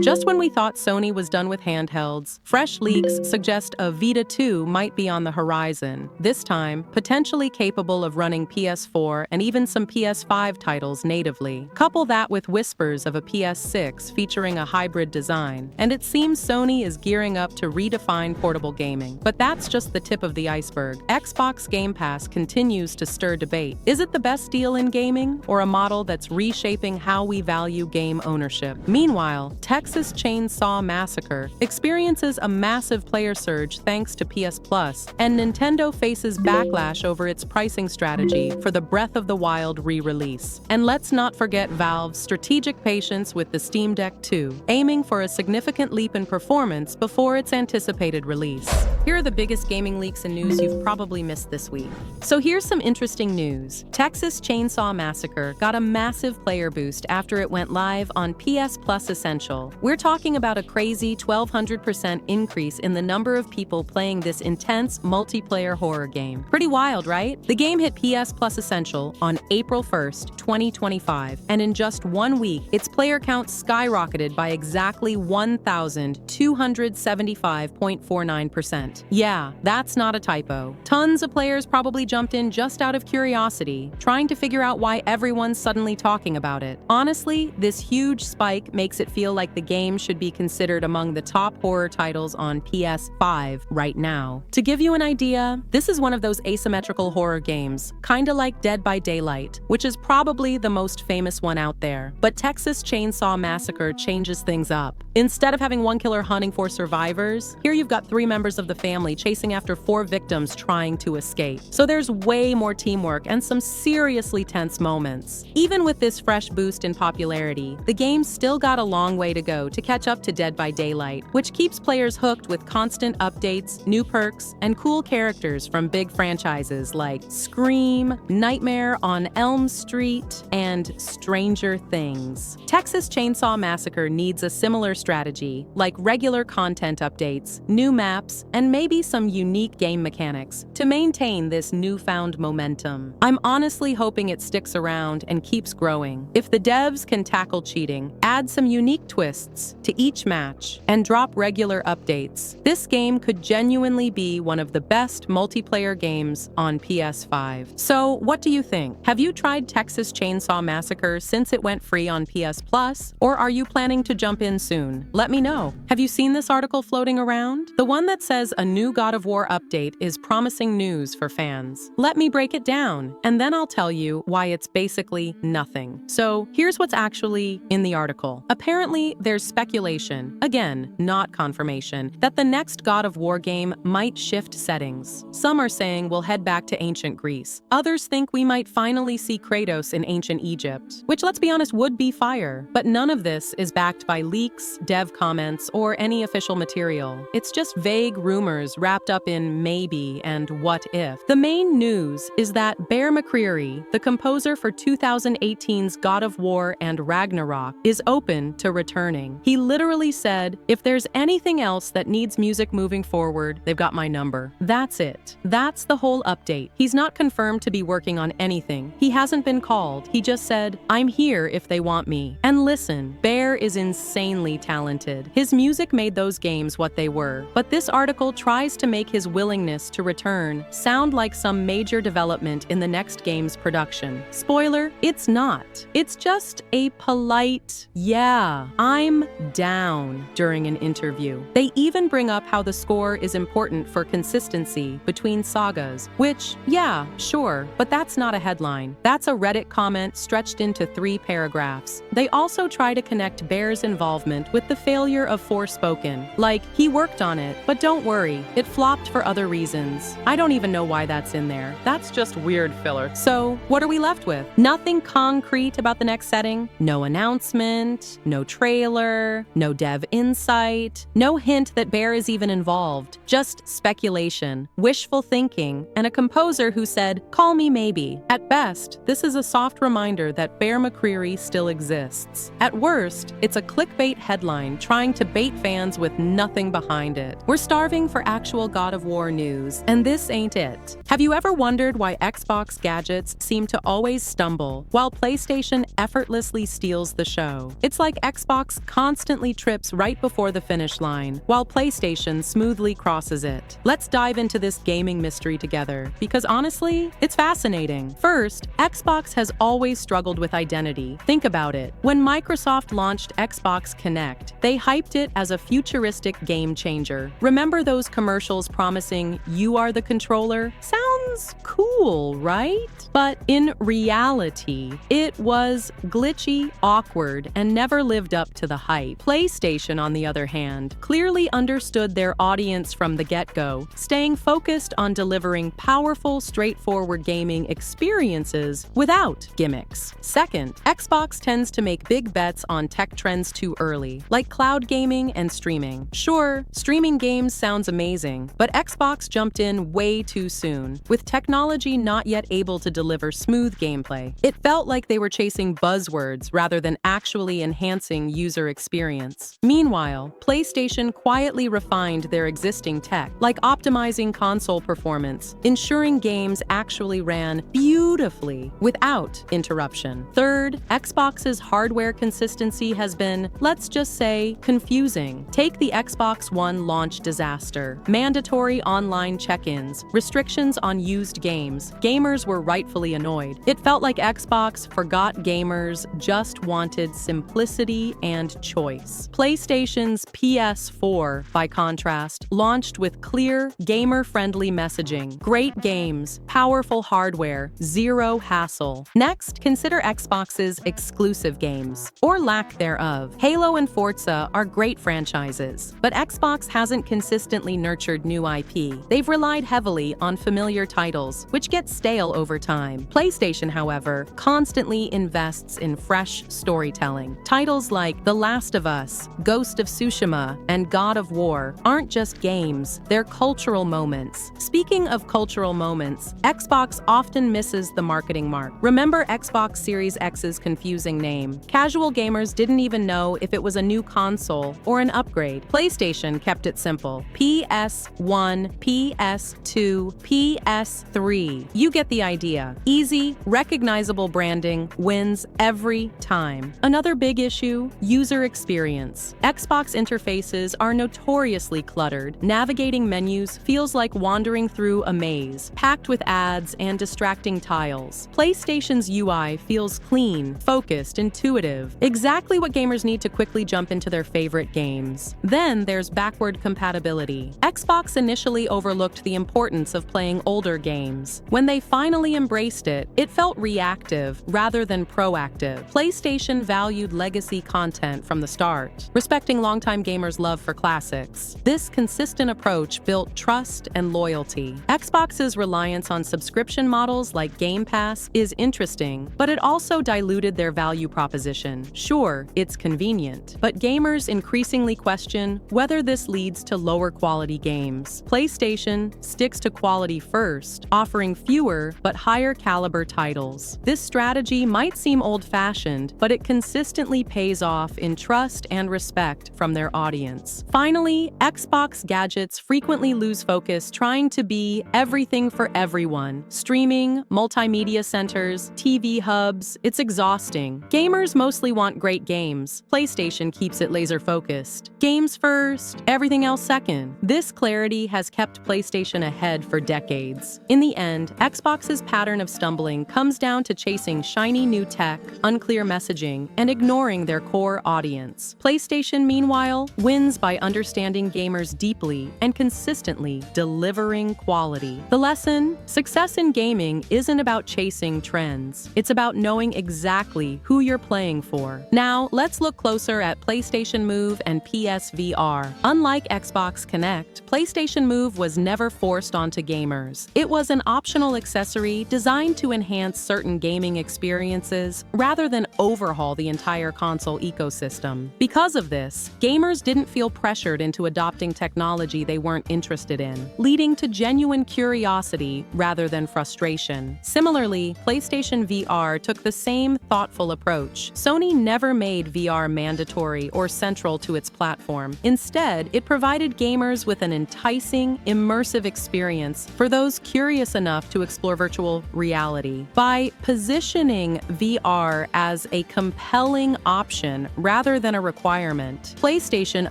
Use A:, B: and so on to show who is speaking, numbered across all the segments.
A: Just when we thought Sony was done with handhelds, fresh leaks suggest a Vita 2 might be on the horizon, this time potentially capable of running PS4 and even some PS5 titles natively. Couple that with whispers of a PS6 featuring a hybrid design, and it seems Sony is gearing up to redefine portable gaming. But that's just the tip of the iceberg. Xbox Game Pass continues to stir debate. Is it the best deal in gaming, or a model that's reshaping how we value game ownership? Meanwhile, Texas Chainsaw Massacre experiences a massive player surge thanks to PS Plus, and Nintendo faces backlash over its pricing strategy for the Breath of the Wild re-release. And let's not forget Valve's strategic patience with the Steam Deck 2, aiming for a significant leap in performance before its anticipated release. Here are the biggest gaming leaks and news you've probably missed this week. So here's some interesting news. Texas Chainsaw Massacre got a massive player boost after it went live on PS Plus Essential. We're talking about a crazy 1,200% increase in the number of people playing this intense multiplayer horror game. Pretty wild, right? The game hit PS Plus Essential on April 1st, 2025, and in just 1 week, its player count skyrocketed by exactly 1,275.49%. Yeah, that's not a typo. Tons of players probably jumped in just out of curiosity, trying to figure out why everyone's suddenly talking about it. Honestly, this huge spike makes it feel like the game should be considered among the top horror titles on PS5 right now. To give you an idea, this is one of those asymmetrical horror games, kinda like Dead by Daylight, which is probably the most famous one out there. But Texas Chainsaw Massacre changes things up. Instead of having one killer hunting for survivors, here you've got 3 members of the family chasing after 4 victims trying to escape. So there's way more teamwork and some seriously tense moments. Even with this fresh boost in popularity, the game still got a long way to go to catch up to Dead by Daylight, which keeps players hooked with constant updates, new perks, and cool characters from big franchises like Scream, Nightmare on Elm Street, and Stranger Things. Texas Chainsaw Massacre needs a similar strategy, like regular content updates, new maps, and maybe some unique game mechanics to maintain this newfound momentum. I'm honestly hoping it sticks around and keeps growing. If the devs can tackle cheating, add some unique twists to each match, and drop regular updates, this game could genuinely be one of the best multiplayer games on PS5. So, what do you think? Have you tried Texas Chainsaw Massacre since it went free on PS Plus, or are you planning to jump in soon? Let me know. Have you seen this article floating around? The one that says a new God of War update is promising news for fans. Let me break it down, and then I'll tell you why it's basically nothing. So, here's what's actually in the article. Apparently, there's speculation, again, not confirmation, that the next God of War game might shift settings. Some are saying we'll head back to ancient Greece. Others think we might finally see Kratos in ancient Egypt, which, let's be honest, would be fire. But none of this is backed by leaks, dev comments, or any official material. It's just vague rumors wrapped up in maybe and what if. The main news is that Bear McCreary, the composer for 2018's God of War and Ragnarok, is open to returning. He literally said, "If there's anything else that needs music moving forward, they've got my number." That's it. That's the whole update. He's not confirmed to be working on anything. He hasn't been called. He just said, "I'm here if they want me." And listen, Bear is insanely talented. His music made those games what they were. But this article tries to make his willingness to return sound like some major development in the next game's production. Spoiler, it's not. It's just a polite, "Yeah, I'm down," during an interview. They even bring up how the score is important for consistency between sagas, which, yeah, sure, but that's not a headline. That's a Reddit comment stretched into 3 paragraphs. They also try to connect Bear's involvement with the failure of Forspoken. Like, he worked on it, but don't worry, it flopped for other reasons. I don't even know why that's in there. That's just weird filler. So, what are we left with? Nothing concrete about the next setting, no announcement, no trailer, no dev insight, no hint that Bear is even involved, just speculation, wishful thinking, and a composer who said, "Call me maybe." At best, this is a soft reminder that Bear McCreary still exists. At worst, it's a clickbait headline trying to bait fans with nothing behind it. We're starving for actual God of War news, and this ain't it. Have you ever wondered why Xbox gadgets seem to always stumble, while PlayStation effortlessly steals the show? It's like Xbox constantly trips right before the finish line, while PlayStation smoothly crosses it. Let's dive into this gaming mystery together, because honestly, it's fascinating. First, Xbox has always struggled with identity. Think about it. When Microsoft launched Xbox Kinect, they hyped it as a futuristic game changer. Remember those commercials promising you are the controller? Sounds cool, right? But in reality, it was glitchy, awkward, and never lived up to the hype. PlayStation, on the other hand, clearly understood their audience from the get-go, staying focused on delivering powerful, straightforward gaming experiences without gimmicks. Second, Xbox tends to make big bets on tech trends too early, like cloud gaming and streaming. Sure, streaming games sounds amazing, but Xbox jumped in way too soon, with technology not yet able to deliver smooth gameplay. It felt like they were chasing buzzwords rather than actually enhancing user experience. Meanwhile, PlayStation quietly refined their existing tech, like optimizing console performance, ensuring games actually ran beautifully without interruption. Third, Xbox's hardware consistency has been, let's just say, confusing. Take the Xbox One launch disaster. Mandatory online check-ins, restrictions on used games. Gamers were rightfully annoyed. It felt like Xbox forgot gamers just wanted simplicity and choice. PlayStation's PS4, by contrast, launched with clear, gamer-friendly messaging, great games, powerful hardware, zero hassle. Next, consider Xbox's exclusive games, or lack thereof. Halo and Forza are great franchises, but Xbox hasn't consistently nurtured new IP. They've relied heavily on familiar titles, which get stale over time. PlayStation, however, constantly invests in fresh storytelling. Titles like The Last of Us, Ghost of Tsushima, and God of War aren't just games, they're cultural moments. Speaking of cultural moments, Xbox often misses the marketing mark. Remember Xbox Series X's confusing name? Casual gamers didn't even know if it was a new console or an upgrade. PlayStation kept it simple. PS1, PS2, PS3. You get the idea. Easy, recognizable branding wins every time. Another big issue, user experience. Xbox interfaces are notoriously cluttered. Navigating menus feels like wandering through a maze, packed with ads and distracting tiles. PlayStation's UI feels clean, focused, intuitive, exactly what gamers need to quickly jump into their favorite games. Then there's backward compatibility. Xbox initially overlooked the importance of playing older games. When they finally embraced it, it felt reactive rather than proactive. PlayStation valued legacy content from the start, respecting longtime gamers' love for classics. This consistent approach built trust and loyalty. Xbox's reliance on subscription models like Game Pass is interesting, but it also diluted their value proposition. Sure, it's convenient, but gamers increasingly question whether this leads to lower quality games. PlayStation sticks to quality first, offering fewer but higher caliber titles. This strategy might seem old-fashioned, but it consistently pays off in trust and respect from their audience. Finally, Xbox gadgets frequently lose focus trying to be everything for everyone. Streaming, multimedia centers, TV hubs, it's exhausting. Gamers mostly want great games. PlayStation keeps it laser-focused. Games first, everything else second. This clarity has kept PlayStation ahead for decades. In the end, Xbox's pattern of stumbling comes down to chasing shiny new tech, unclear messaging, and ignoring their core audience. PlayStation, meanwhile, wins by understanding gamers deeply and consistently delivering quality. The lesson? Success in gaming isn't about chasing trends. It's about knowing exactly who you're playing for. Now, let's look closer at PlayStation Move and PSVR. Unlike Xbox Kinect, PlayStation Move was never forced onto gamers. It was an optional accessory designed to enhance certain gaming experiences rather than overhaul the entire console ecosystem. Because of this, gamers didn't feel pressured into adopting technology they weren't interested in, leading to genuine curiosity rather than frustration. Similarly, PlayStation VR took the same thoughtful approach. Sony never made VR mandatory or central to its platform. Instead, it provided gamers with an enticing, immersive experience for those curious enough to explore virtual reality. By positioning VR as a compelling option rather than a requirement, PlayStation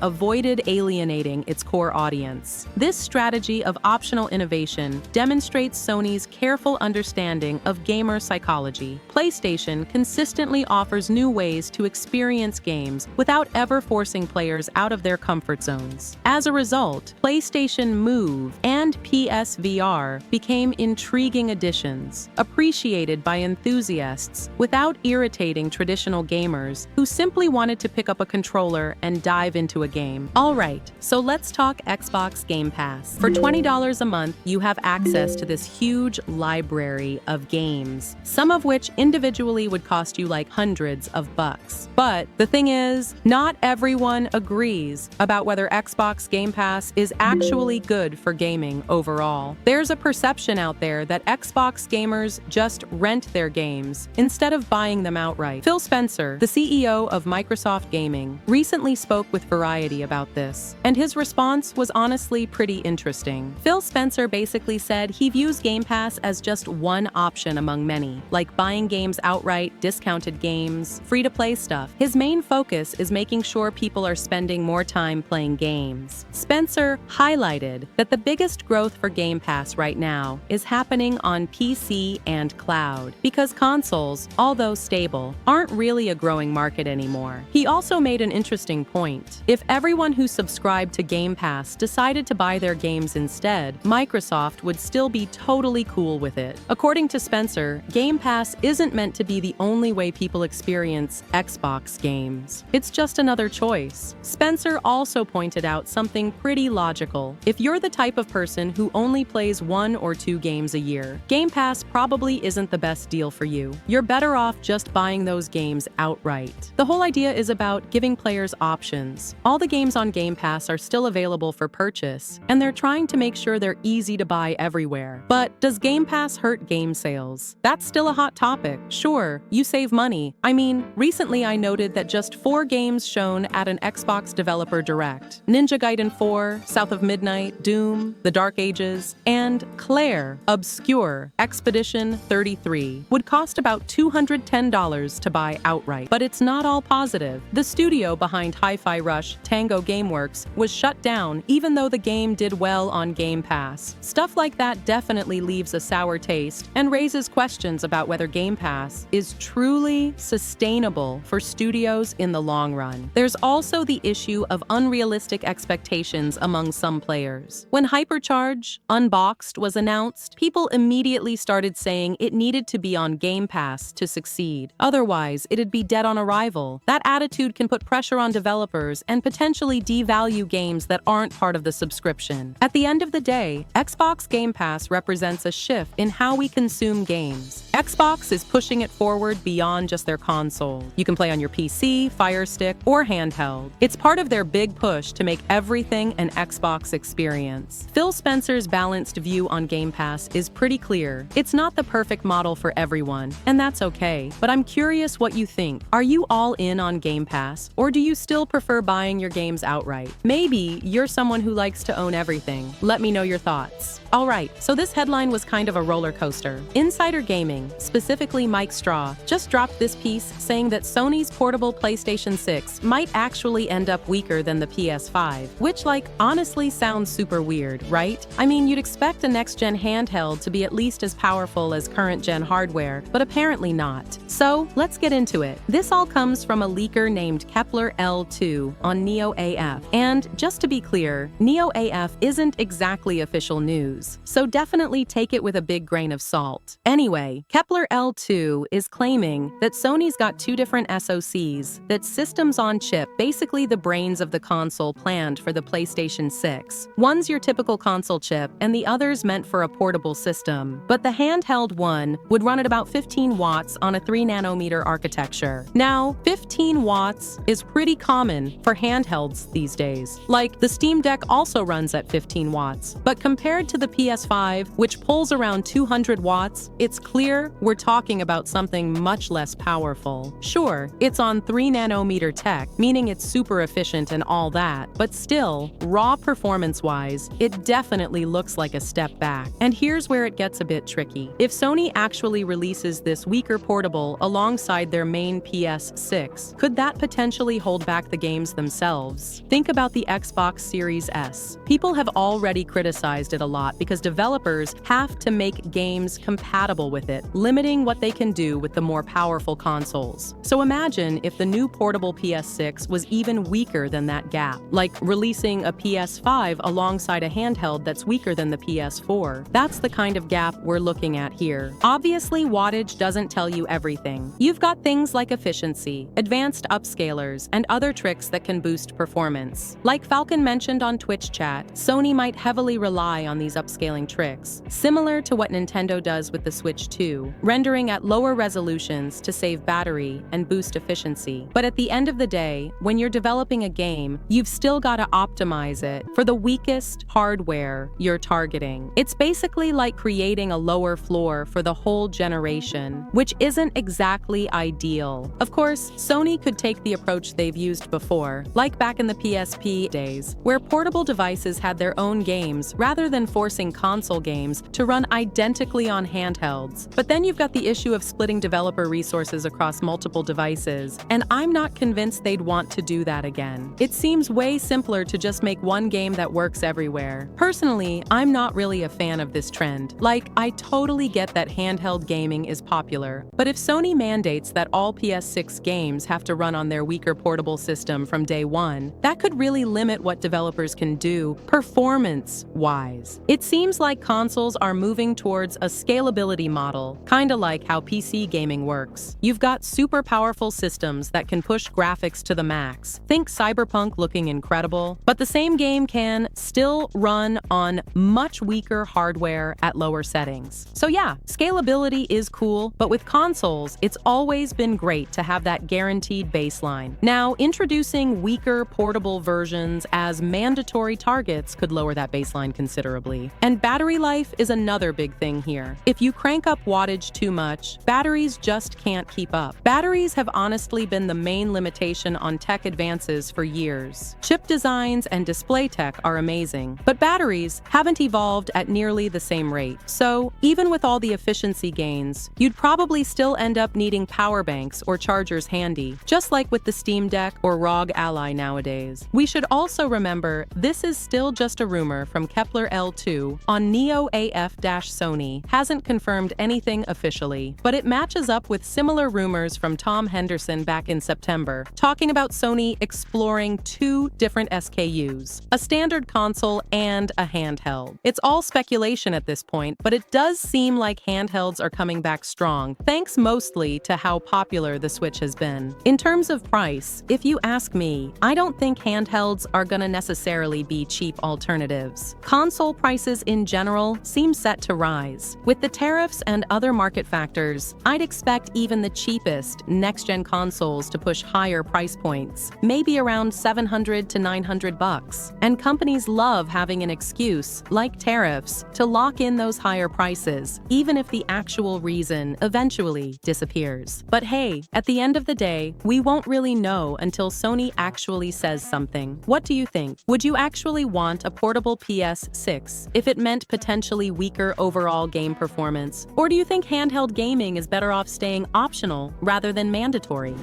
A: avoided alienating its core audience. This strategy of optional innovation demonstrates Sony's careful understanding of gamer psychology. PlayStation consistently offers new ways to experience games without ever forcing players out of their comfort zones. As a result, PlayStation Move and PSVR became intriguing additions, appreciated by enthusiasts without irritating traditional gamers who simply wanted to pick up a controller and dive into a game. Alright, so let's talk Xbox Game Pass. For $20 a month, you have access to this huge library of games, some of which individually would cost you like hundreds of bucks. But the thing is, not everyone agrees about whether Xbox Game Pass is actually good for gaming overall. There's a perception out there that Xbox gamers just rent their games instead of buying them outright. Phil Spencer, the CEO of Microsoft Gaming, recently spoke with Variety about this, and his response was honestly pretty interesting. Phil Spencer basically said he views Game Pass as just one option among many, like buying games outright, discounted games, free-to-play stuff. His main focus is making sure people are spending more time playing games. Spencer highlighted that the biggest growth for Game Pass right now is happening on PC and cloud, because consoles, although stable, aren't really a growing market anymore. He also made an interesting point. If everyone who subscribed to Game Pass decided to buy their games instead, Microsoft would still be totally cool with it. According to Spencer, Game Pass isn't meant to be the only way people experience Xbox games. It's just another choice. Spencer also pointed out something pretty logical. If you're the type of person who only plays 1 or 2 games a year, Game Pass probably isn't the best deal for you. You're better off just buying those games outright. The whole idea is about giving players options. All the games on Game Pass are still available for purchase, and they're trying to make sure they're easy to buy everywhere. But does Game Pass hurt game sales? That's still a hot topic. Sure, you save money. I mean, recently I noted that just 4 games shown at an Xbox Developer Direct, Ninja Gaiden 4, South of Midnight, Doom, The Dark Ages, and Claire, Obscure, Expedition 33, would cost about $210 to buy outright. But it's not all positive. The studio behind Hi-Fi Rush, Tango Gameworks, was shut down even though the game did well on Game Pass. Stuff like that definitely leaves a sour taste and raises questions about whether Game Pass is truly sustainable for studios in the long run. There's also the issue of unrealistic expectations among some players. When Hypercharge Unboxed was announced, people immediately started saying it needed to be on Game Pass to succeed. Otherwise, it'd be dead on arrival. That attitude can put pressure on developers and potentially devalue games that aren't part of the subscription. At the end of the day, Xbox Game Pass represents a shift in how we consume games. Xbox is pushing it forward beyond just their console. You can play on your PC, Fire Stick, or handheld. It's part of their big push to make everything an Xbox experience. Phil Spencer's balanced view on Game Pass is pretty clear. It's not the perfect model for everyone, and that's okay. But I'm curious what you think. Are you all in on Game Pass, or do you still prefer buying your games outright? Maybe you're someone who likes to own everything. Let me know your thoughts. Alright, so this headline was kind of a roller coaster. Insider Gaming, specifically Mike Straw, just dropped this piece saying that Sony's portable PlayStation 6 might actually end up weaker than the PS5, which honestly sounds super weird, right? I mean, you'd expect a next-gen handheld to be at least as powerful as current-gen hardware, but apparently not. So, let's get into it. This all comes from a leaker named Kepler L2 on NeoAF. And just to be clear, NeoAF isn't exactly official news, so definitely take it with a big grain of salt. Anyway, Kepler L2 is claiming that Sony's got 2 different SoCs, that's systems on chip, basically the brains of the console planned for the PlayStation 6. One's your typical console chip, and the other's meant for a portable system. But the handheld one would run at about 15 watts on a 3nm architecture. Now, 15 watts is pretty common for handhelds these days. Like, the Steam Deck also runs at 15 watts. But compared to the PS5, which pulls around 200 watts, it's clear we're talking about something much less powerful. Sure, it's on 3nm tech, meaning it's super efficient and all that, but still, raw performance-wise, it definitely looks like a step fight back. And here's where it gets a bit tricky. If Sony actually releases this weaker portable alongside their main PS6, could that potentially hold back the games themselves? Think about the Xbox Series S. People have already criticized it a lot because developers have to make games compatible with it, limiting what they can do with the more powerful consoles. So imagine if the new portable PS6 was even weaker than that gap, like releasing a PS5 alongside a handheld that's weaker than the PS4. That's the kind of gap we're looking at here. Obviously, wattage doesn't tell you everything. You've got things like efficiency, advanced upscalers, and other tricks that can boost performance. Like Falcon mentioned on Twitch chat, Sony might heavily rely on these upscaling tricks, similar to what Nintendo does with the Switch 2, rendering at lower resolutions to save battery and boost efficiency. But at the end of the day, when you're developing a game, you've still got to optimize it for the weakest hardware you're targeting. It's basically like creating a lower floor for the whole generation, which isn't exactly ideal. Of course, Sony could take the approach they've used before, like back in the PSP days, where portable devices had their own games rather than forcing console games to run identically on handhelds. But then you've got the issue of splitting developer resources across multiple devices, and I'm not convinced they'd want to do that again. It seems way simpler to just make one game that works everywhere. Personally, I'm not really a fan of this trend. Like, I totally get that handheld gaming is popular, but if Sony mandates that all PS6 games have to run on their weaker portable system from day one, that could really limit what developers can do performance-wise. It seems like consoles are moving towards a scalability model, kinda like how PC gaming works. You've got super powerful systems that can push graphics to the max. Think Cyberpunk looking incredible, but the same game can still run on much weaker hardware at lower settings. So yeah, scalability is cool, but with consoles, it's always been great to have that guaranteed baseline. Now, introducing weaker portable versions as mandatory targets could lower that baseline considerably. And battery life is another big thing here. If you crank up wattage too much, batteries just can't keep up. Batteries have honestly been the main limitation on tech advances for years. Chip designs and display tech are amazing, but batteries haven't evolved at nearly the same rate. So even with all the efficiency gains, you'd probably still end up needing power banks or chargers handy, just like with the Steam Deck or ROG Ally nowadays. We should also remember this is still just a rumor from Kepler L2 on Neo AF-Sony, hasn't confirmed anything officially, but it matches up with similar rumors from Tom Henderson back in September, talking about Sony exploring two different SKUs, a standard console and a handheld. It's all speculation at this point, but it does seem like handhelds are coming back strong, thanks mostly to how popular the Switch has been. In terms of price, if you ask me, I don't think handhelds are gonna necessarily be cheap alternatives. Console prices in general seem set to rise. With the tariffs and other market factors, I'd expect even the cheapest next-gen consoles to push higher price points, maybe around $700 to $900. And companies love having an excuse, like tariffs, to lock in those higher prices, even if the actual reason eventually disappears. But hey, at the end of the day, we won't really know until Sony actually says something. What do you think? Would you actually want a portable PS6 if it meant potentially weaker overall game performance? Or do you think handheld gaming is better off staying optional rather than mandatory?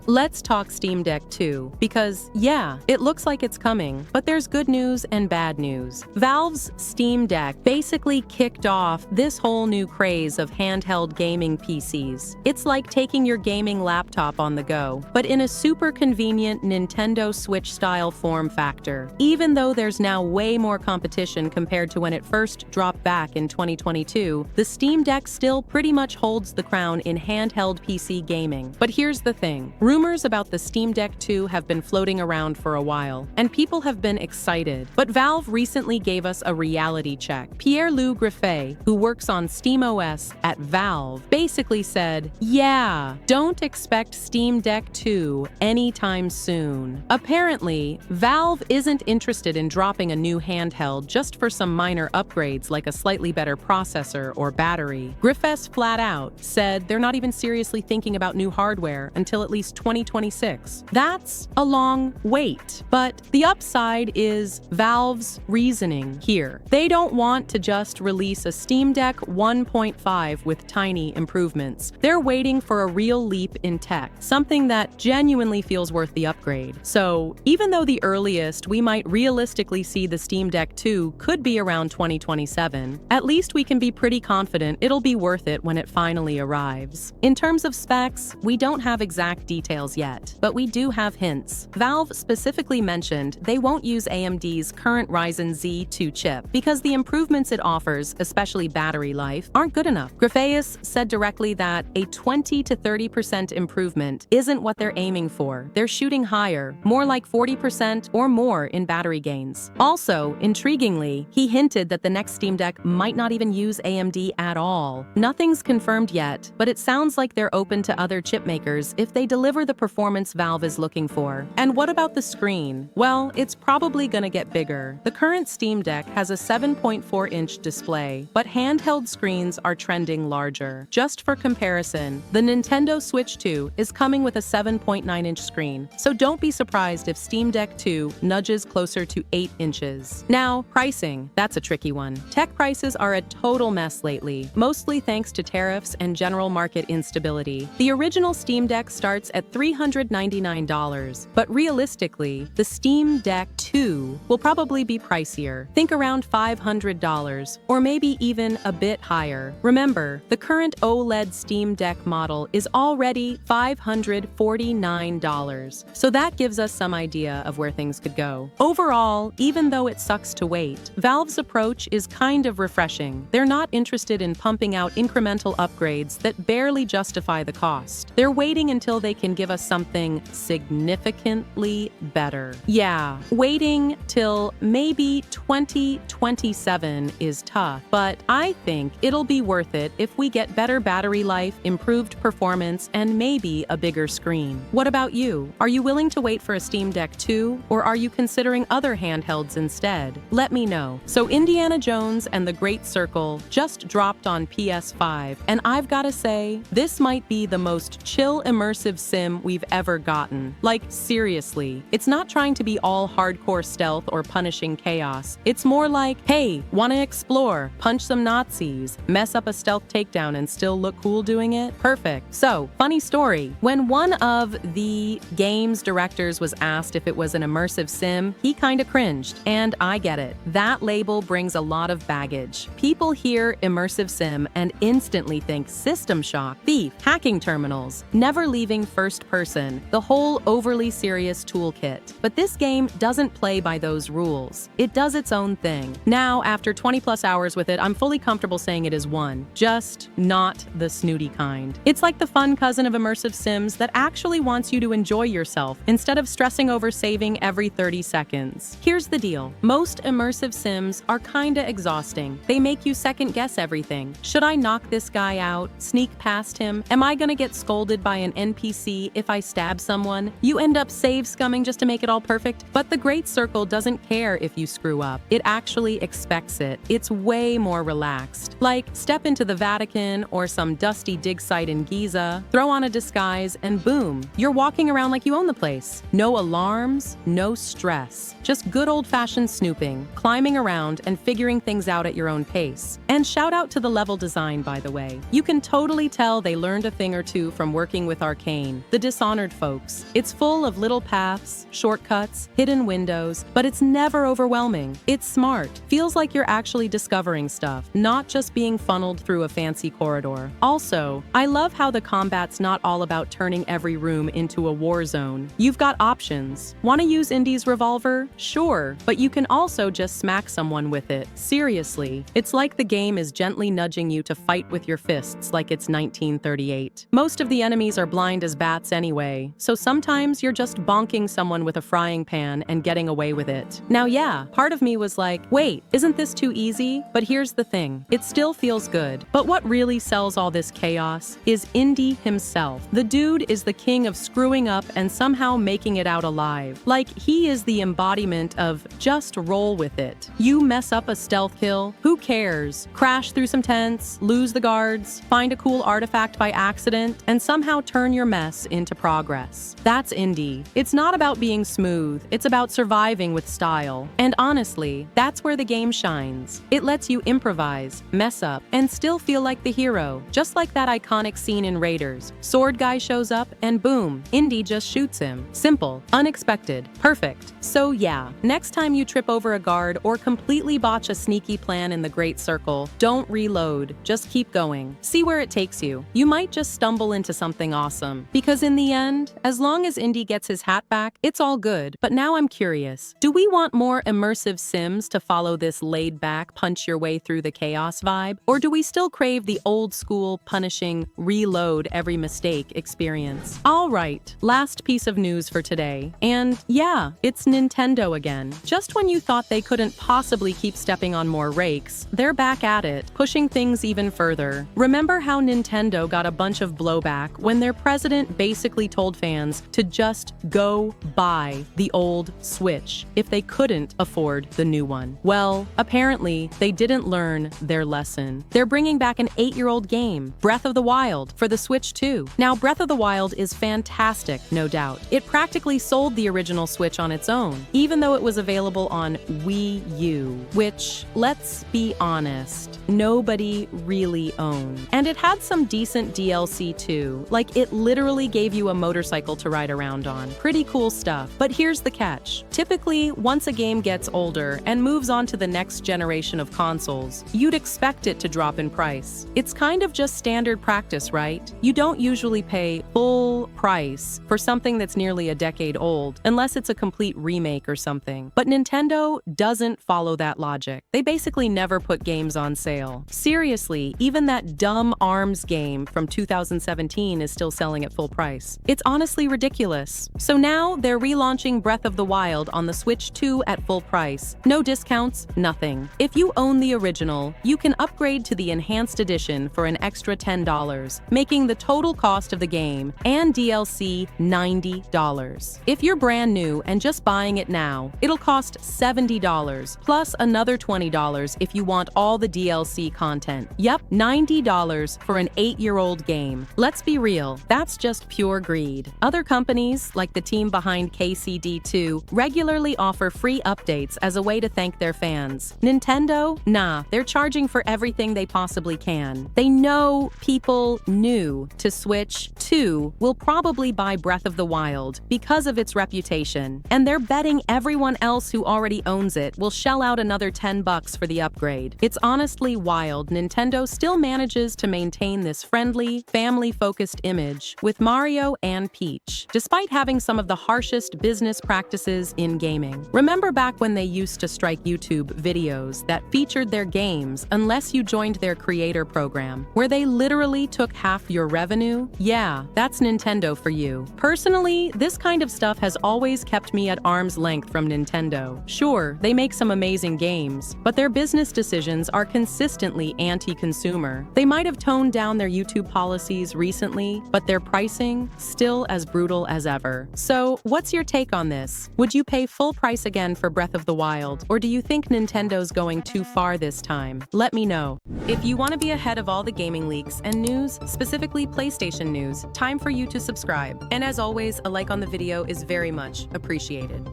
A: Let's talk Steam Deck 2, because yeah, it looks like it's coming, but there's good news and bad news. Valve's Steam Deck basically kicked off this whole new craze of handheld gaming PCs. It's like taking your gaming laptop on the go, but in a super convenient Nintendo Switch-style form factor. Even though there's now way more competition compared to when it first dropped back in 2022, the Steam Deck still pretty much holds the crown in handheld PC gaming. But here's the thing. Rumors about the Steam Deck 2 have been floating around for a while, and people have been excited. But Valve recently gave us a reality check. Pierre-Loup Griffet, who works on SteamOS at Valve, basically said, yeah, don't expect Steam Deck 2 anytime soon. Apparently, Valve isn't interested in dropping a new handheld just for some minor upgrades like a slightly better processor or battery. Griffes flat out said they're not even seriously thinking about new hardware until at least 2026. That's a long wait. But the upside is Valve's reasoning here. They don't want to just release a Steam Deck 1.5 with tiny improvements. They're waiting for a real leap in tech, something that genuinely feels worth the upgrade. So even though the earliest we might realistically see the Steam Deck 2 could be around 2027, at least we can be pretty confident it'll be worth it when it finally arrives. In terms of specs, we don't have exact details yet, but we do have hints. Valve specifically mentioned they won't use AMD's current Ryzen Z2 chip because the improvements it offers, especially battery life, aren't good enough. Grapheus said directly that a 20 to 30% improvement isn't what they're aiming for. They're shooting higher, more like 40% or more in battery gains. Also, intriguingly, he hinted that the next Steam Deck might not even use AMD at all. Nothing's confirmed yet, but it sounds like they're open to other chip makers if they deliver the performance Valve is looking for. And what about the screen? Well, it's probably gonna get bigger. The current Steam Deck has a 7.4-inch display, but handheld screens are trending larger. Just for comparison, the Nintendo Switch 2 is coming with a 7.9-inch screen, so don't be surprised if Steam Deck 2 nudges closer to 8 inches. Now, pricing, that's a tricky one. Tech prices are a total mess lately, mostly thanks to tariffs and general market instability. The original Steam Deck starts at $399, but realistically, the Steam Deck 2 will probably be pricier. Think around $500, or maybe even a bit higher. Remember, the current OLED Steam Deck model is already $549, so that gives us some idea of where things could go. Overall, even though it sucks to wait, Valve's approach is kind of refreshing. They're not interested in pumping out incremental upgrades that barely justify the cost. They're waiting until they can give us something significantly better. Yeah, waiting till maybe 2027 is tough, but I think it'll be worth it if we get better battery life, improved performance, and maybe a bigger screen. What about you? Are you willing to wait for a Steam Deck 2, or are you considering other handhelds instead? Let me know. So Indiana Jones and the Great Circle just dropped on PS5, and I've gotta say, this might be the most chill immersive sim we've ever gotten. Like, seriously, it's not trying to be all hardcore stealth or punishing chaos. It's more like, hey, wanna explore, punch some Nazis, mess up a stealth takedown and still look cool doing it? Perfect. So, funny story. When one of the game's directors was asked if it was an immersive sim, he kinda cringed. And I get it. That label brings a lot of baggage. People hear immersive sim and instantly think System Shock, Thief, hacking terminals, never leaving first person, the whole overly serious toolkit. But this game doesn't play by those rules. It does its own thing. Now, after 20+ hours with it, I'm fully comfortable saying it is one, just not the snooty kind. It's like the fun cousin of immersive sims that actually wants you to enjoy yourself instead of stressing over saving every 30 seconds. Here's the deal. Most immersive sims are kinda exhausting. They make you second guess everything. Should I knock this guy out? Sneak past him? Am I gonna get scolded by an NPC if I stab someone? You end up save scumming just to make it all perfect? But the Great Circle doesn't care if you screw up. It actually expects it. It's way more relaxed. Like, step into the Vatican or some dusty dig site in Giza, throw on a disguise, and boom, you're walking around like you own the place. No alarms, no stress. Just good old-fashioned snooping, climbing around and figuring things out at your own pace. And shout out to the level design, by the way. You can totally tell they learned a thing or two from working with Arcane, the Dishonored folks. It's full of little paths, shortcuts, hidden windows, but it's never overwhelming. It's smart. Feels like you're actually discovering stuff, not just being funneled through a fancy corridor. Also, I love how the combat's not all about turning every room into a war zone. You've got options. Want to use Indy's revolver? Sure, but you can also just smack someone with it. Seriously, it's like the game is gently nudging you to fight with your fists like it's 1938. Most of the enemies are blind as bats anyway, so sometimes you're just bonking someone with a frying pan and getting away with it. Now yeah, part of me was like, wait, isn't this too easy? But here's the thing, it still feels good. But what really sells all this chaos is Indy himself. The dude is the king of screwing up and somehow making it out alive. Like, he is the embodiment of just roll with it. You mess up a stealth kill, who cares? Crash through some tents, lose the guards, find a cool artifact by accident, and somehow turn your mess into progress. That's indie. It's not about being smooth, it's about surviving with style. And honestly, that's where the game shines. It lets you improvise, mess up, and still feel like the hero. Just like that iconic scene in Raiders. Sword guy shows up and boom, Indy just shoots him. Simple, unexpected, perfect. So yeah, next time you trip over a guard or completely botch a sneaky plan in the Great Circle, don't reload, just keep going. See where it takes you. You might just stumble into something awesome. Because in the end, as long as Indy gets his hat back, it's all good. But now I'm curious, do we want more immersive Sims to follow this laid-back, punch-your-way-through-the-chaos vibe? Or do we still crave the old-school, punishing, reload every mistake experience? All right, last piece of news for today. And yeah, it's Nintendo again. Just when you thought they couldn't possibly keep stepping on more rakes, they're back at it, pushing things even further. Remember how Nintendo got a bunch of blowback when their president basically told fans to just go buy the old Switch if they couldn't afford the new one? Well, apparently they didn't learn their lesson. They're bringing back an 8-year-old game, Breath of the Wild, for the Switch too. Now, Breath of the Wild is fantastic, no doubt. It practically sold the original Switch on its own, even though it was available on Wii U, which, let's be honest, nobody really owned. And it had some decent DLC too, like it literally gave you a motorcycle to ride around on. Pretty cool stuff. But here's the catch. Typically, once a game gets older and moves on to the next generation of consoles, you'd expect it to drop in price. It's kind of just standard practice, right? You don't usually pay full price for something that's nearly a decade old, unless it's a complete remake or something. But Nintendo doesn't follow that logic. They basically never put games on sale. Seriously, even that dumb ARMS game from 2017 is still selling at full price. It's honestly ridiculous. So now they're relaunching Breath of the Wild on the Switch 2 at full price. No discounts, nothing. If you own the original, you can upgrade to the Enhanced Edition for an extra $10, making the total cost of the game and DLC $90. If you're brand new and just buying it now, it'll cost $70, plus another $20 if you want all the DLC content. Yep, $90 for an 8-year-old game. Let's be real, that's just pure greed. Other companies, like the team behind KCD2, regularly offer free updates as a way to thank their fans. Nintendo? Nah, they're charging for everything they possibly can. They know people new to Switch 2 will probably buy Breath of the Wild because of its reputation, and they're betting everyone else who already owns it will shell out another $10 for the upgrade. It's honestly wild Nintendo still manages to maintain this friendly, family-focused image with Mario and Peach, despite having some of the harshest business practices in gaming. Remember back when they used to strike YouTube videos that featured their games unless you joined their creator program, where they literally took half your revenue? Yeah, that's Nintendo for you. Personally, this kind of stuff has always kept me at arm's length from Nintendo. Sure, they make some amazing games, but their business decisions are consistently anti-consumer. They might have toned down their YouTube policies recently, but their pricing still as brutal as ever. So, what's your take on this? Would you pay full price again for Breath of the Wild, or do you think Nintendo's going too far this time? Let me know. If you want to be ahead of all the gaming leaks and news, specifically PlayStation news, time for you to subscribe. And as always, a like on the video is very much appreciated.